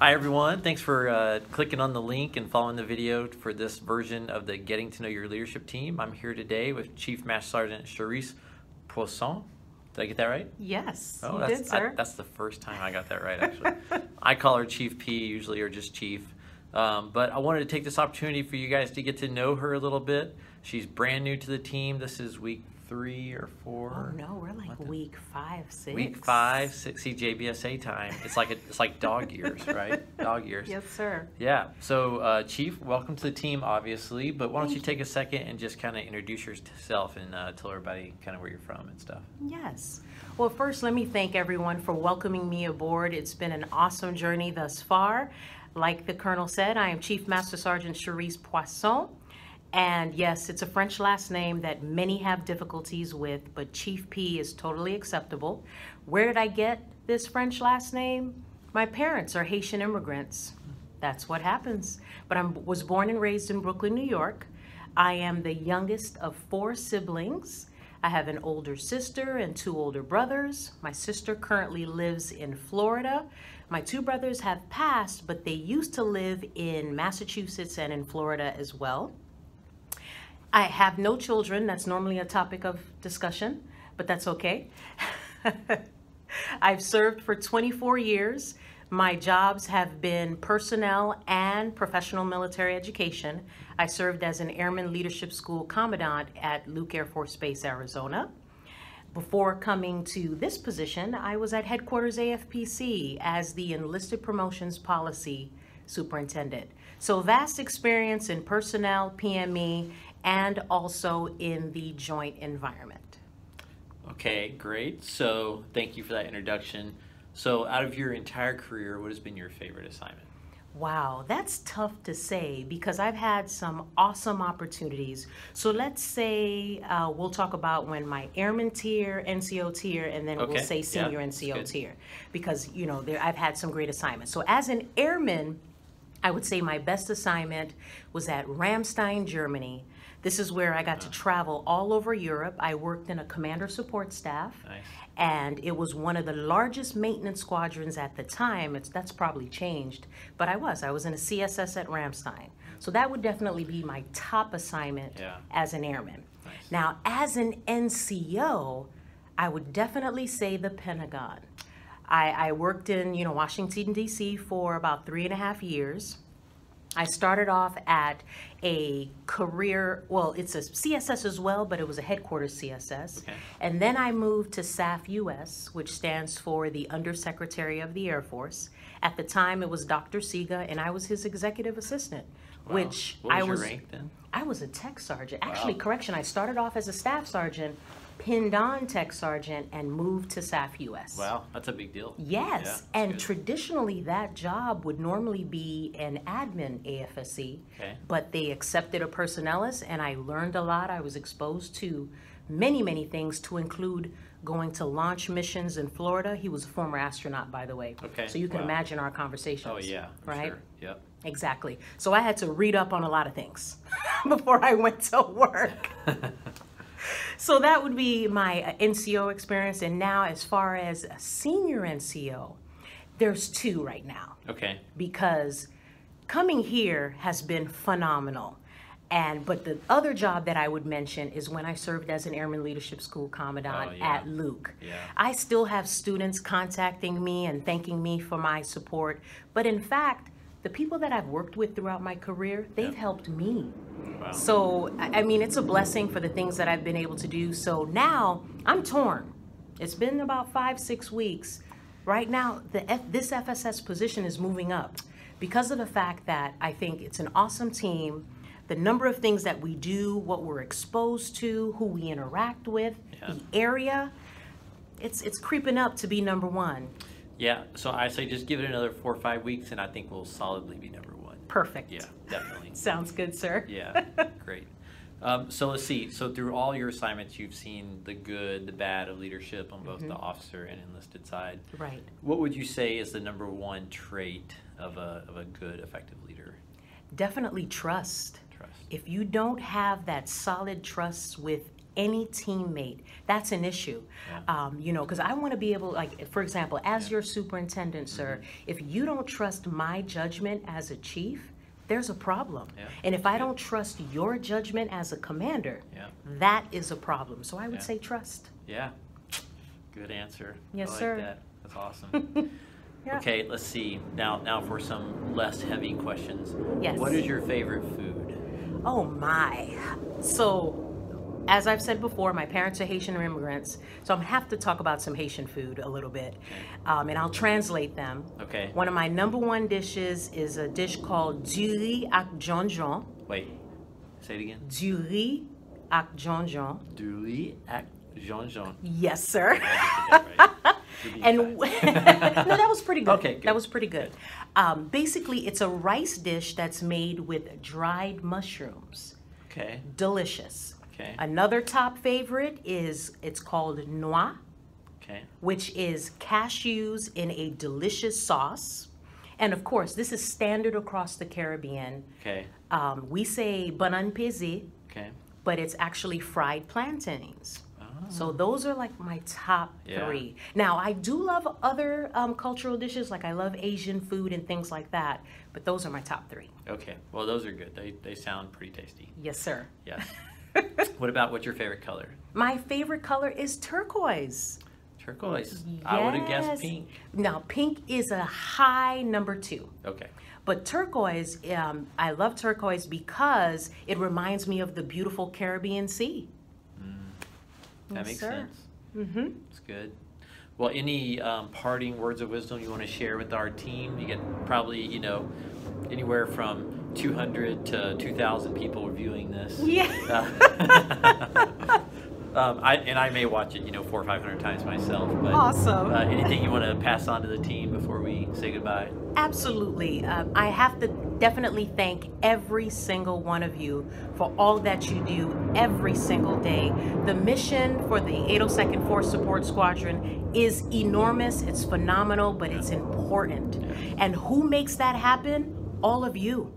Hi everyone, thanks for clicking on the link and following the video for this version of the Getting to Know Your Leadership Team. I'm here today with Chief Master Sergeant Cherise Poisson. Did I get that right? Yes, Oh, you did, sir. That's the first time I got that right, actually. I call her Chief P usually, or just Chief. But I wanted to take this opportunity for you guys to get to know her a little bit. She's brand new to the team. This is week 3 or 4. Oh no, we're like week 5, 6. Week 5, 6 CJBSA time. It's like dog years, right? Dog years. Yes, sir. Yeah. So, Chief, welcome to the team, obviously. But why don't you take a second and just kind of introduce yourself and tell everybody kind of where you're from and stuff. Yes. Well, first, let me thank everyone for welcoming me aboard. It's been an awesome journey thus far. Like the Colonel said, I am Chief Master Sergeant Cherise Poisson. And yes, it's a French last name that many have difficulties with, but Chief P is totally acceptable. Where did I get this French last name? My parents are Haitian immigrants. That's what happens. But I was born and raised in Brooklyn, New York. I am the youngest of 4 siblings. I have an older sister and 2 older brothers. My sister currently lives in Florida. My 2 brothers have passed, but they used to live in Massachusetts and in Florida as well. I have no children. That's normally a topic of discussion, but that's okay. I've served for 24 years. My jobs have been personnel and professional military education. I served as an Airman Leadership School Commandant at Luke Air Force Base, Arizona. Before coming to this position, I was at Headquarters AFPC as the Enlisted Promotions Policy Superintendent. So vast experience in personnel, PME, and also in the joint environment. Okay, great. So thank you for that introduction. So out of your entire career, what has been your favorite assignment? Wow, that's tough to say because I've had some awesome opportunities. So let's say we'll talk about when my airman tier, NCO tier, and then we'll say senior NCO tier because, you know, I've had some great assignments. So as an airman, I would say my best assignment was at Ramstein, Germany. This is where I got to travel all over Europe. I worked in a commander support staff. Nice. And it was one of the largest maintenance squadrons at the time. That's probably changed, but I was in a CSS at Ramstein. So that would definitely be my top assignment as an airman. Nice. Now, as an NCO, I would definitely say the Pentagon. I worked in, Washington, D.C. for about 3.5 years. I started off at a career, well, it's a CSS as well, but it was a headquarters CSS. Okay. And then I moved to SAF US, which stands for the Undersecretary of the Air Force. At the time, it was Dr. Siga, and I was his executive assistant, Wow. which what was your rank then? I was a tech sergeant. Wow. Actually, correction, I started off as a staff sergeant, pinned on tech sergeant, and moved to SAF US. Wow, that's a big deal. Yes, Yeah, and good. traditionally that job would normally be an admin AFSC, Okay. but they accepted a personnelist, and I learned a lot. I was exposed to many, many things, to include going to launch missions in Florida. He was a former astronaut, by the way. Okay, So you can wow. imagine our conversations. Oh yeah, I'm right? sure. Yep. Exactly. So I had to read up on a lot of things before I went to work. So that would be my NCO experience. And now as far as a senior NCO, there's 2 right now. Okay. Because coming here has been phenomenal. But the other job that I would mention is when I served as an Airman Leadership School Commandant at Luke. Yeah. I still have students contacting me and thanking me for my support. But in fact, the people that I've worked with throughout my career, they've helped me. Wow. So, I mean, it's a blessing for the things that I've been able to do. So now I'm torn. It's been about 5-6 weeks. Right now, this FSS position is moving up because of the fact that I think it's an awesome team. The number of things that we do, what we're exposed to, who we interact with, the area, it's creeping up to be number 1. Yeah, so I say just give it another 4 or 5 weeks and I think we'll solidly be number 1. Perfect. Yeah, definitely. Sounds good, sir. Yeah, great. So let's see. So through all your assignments, you've seen the good, the bad of leadership on both the officer and enlisted side. Right. What would you say is the number 1 trait of a good, effective leader? Definitely trust. Trust. If you don't have that solid trust with any teammate, that's an issue. You know, because I want to be able, like, for example, as your superintendent, sir, if you don't trust my judgment as a chief, there's a problem. And if I don't trust your judgment as a commander, that is a problem. So I would say trust. Yeah. Good answer. Yes, I like sir. that. That's awesome. Okay, let's see. Now for some less heavy questions. Yes. What is your favorite food? Oh my. So, as I've said before, my parents are Haitian immigrants, so I'm gonna have to talk about some Haitian food a little bit, and I'll translate them. Okay. One of my #1 dishes is a dish called du riz ak jonjon. Wait, say it again. Du riz ak jonjon. Du riz ak jonjon. Yes, sir. Right. And no, that was pretty good. Okay, good. That was pretty good. Basically, it's a rice dish that's made with dried mushrooms. Okay. Delicious. Okay. Another top favorite is, it's called noix, Okay. which is cashews in a delicious sauce. And of course, this is standard across the Caribbean. Okay. We say banan pezi, Okay. but it's actually fried plantains. Oh. So those are like my top Yeah. 3. Now, I do love other cultural dishes, like I love Asian food and things like that, but those are my top 3. Okay. Well, those are good. They sound pretty tasty. Yes, sir. Yes. What's your favorite color? My favorite color is turquoise. Turquoise. I would have guessed Yes. pink. Now, pink is a high #2. Okay. But turquoise, I love turquoise because it reminds me of the beautiful Caribbean Sea. That Yes, makes sir. sense. Mm-hmm. That's good. Well, any parting words of wisdom you want to share with our team? You get probably, anywhere from 200 to 2,000 people viewing this. Yeah. I may watch it, 400 or 500 times myself. But, Awesome. Anything you want to pass on to the team before we say goodbye? Absolutely. I have to definitely thank every single one of you for all that you do every single day. The mission for the 802nd Force Support Squadron is enormous. It's phenomenal, but it's important. And who makes that happen? All of you.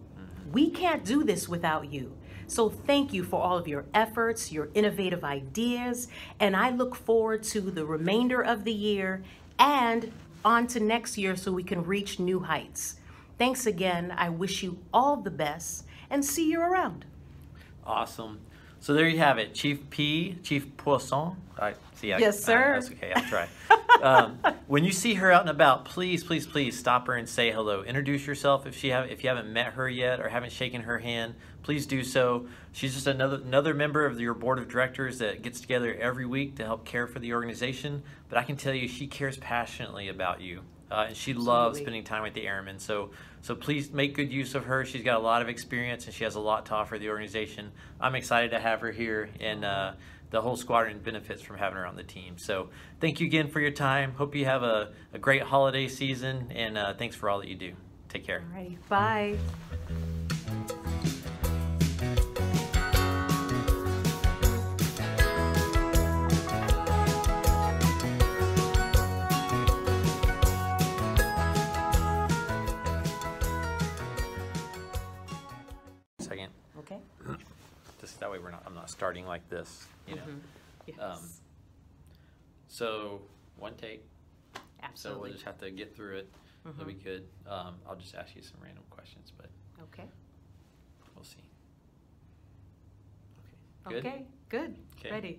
We can't do this without you. So thank you for all of your efforts, your innovative ideas, and I look forward to the remainder of the year and on to next year so we can reach new heights. Thanks again. I wish you all the best and see you around. Awesome. So there you have it, Chief Poisson. Yes, sir. That's okay, I'll try. When you see her out and about, please stop her and say hello. Introduce yourself if you haven't met her yet or haven't shaken her hand. Please do so. She's just another member of your board of directors that gets together every week to help care for the organization. But I can tell you, she cares passionately about you. And she loves spending time with the airmen. So please make good use of her. She's got a lot of experience and she has a lot to offer the organization. I'm excited to have her here, and the whole squadron benefits from having her on the team. So thank you again for your time. Hope you have a great holiday season, and thanks for all that you do. Take care. All right. Bye. Second. Okay. Just that way I'm not starting like this, Yes. So one take. So Absolutely. we'll just have to get through it. It'll be good. I'll just ask you some random questions, but Okay. we'll see. Okay. Good? Okay. Good. Okay. Ready.